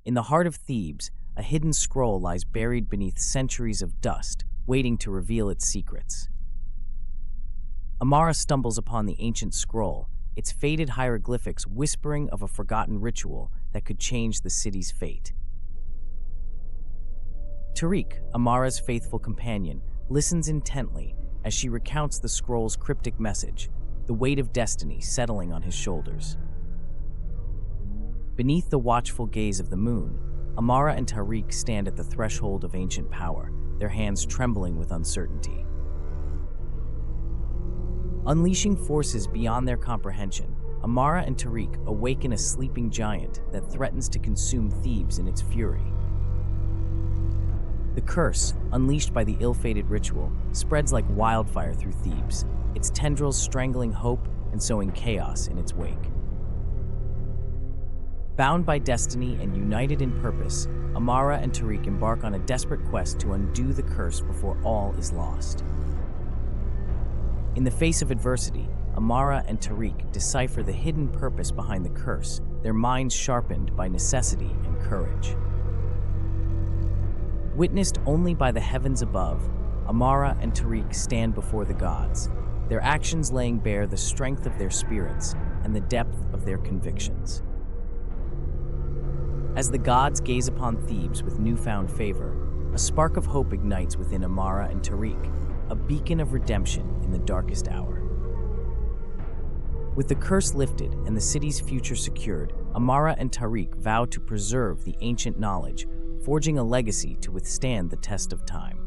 In the heart of Thebes, a hidden scroll lies buried beneath centuries of dust, waiting to reveal its secrets. Amara stumbles upon the ancient scroll, its faded hieroglyphics whispering of a forgotten ritual that could change the city's fate. Tariq, Amara's faithful companion, listens intently as she recounts the scroll's cryptic message, the weight of destiny settling on his shoulders. Beneath the watchful gaze of the moon, Amara and Tariq stand at the threshold of ancient power, their hands trembling with uncertainty. Unleashing forces beyond their comprehension, Amara and Tariq awaken a sleeping giant that threatens to consume Thebes in its fury. The curse, unleashed by the ill-fated ritual, spreads like wildfire through Thebes, its tendrils strangling hope and sowing chaos in its wake. Bound by destiny and united in purpose, Amara and Tariq embark on a desperate quest to undo the curse before all is lost. In the face of adversity, Amara and Tariq decipher the hidden purpose behind the curse, their minds sharpened by necessity and courage. Witnessed only by the heavens above, Amara and Tariq stand before the gods, their actions laying bare the strength of their spirits and the depth of their convictions. As the gods gaze upon Thebes with newfound favor, a spark of hope ignites within Amara and Tariq, a beacon of redemption in the darkest hour. With the curse lifted and the city's future secured, Amara and Tariq vow to preserve the ancient knowledge, forging a legacy to withstand the test of time.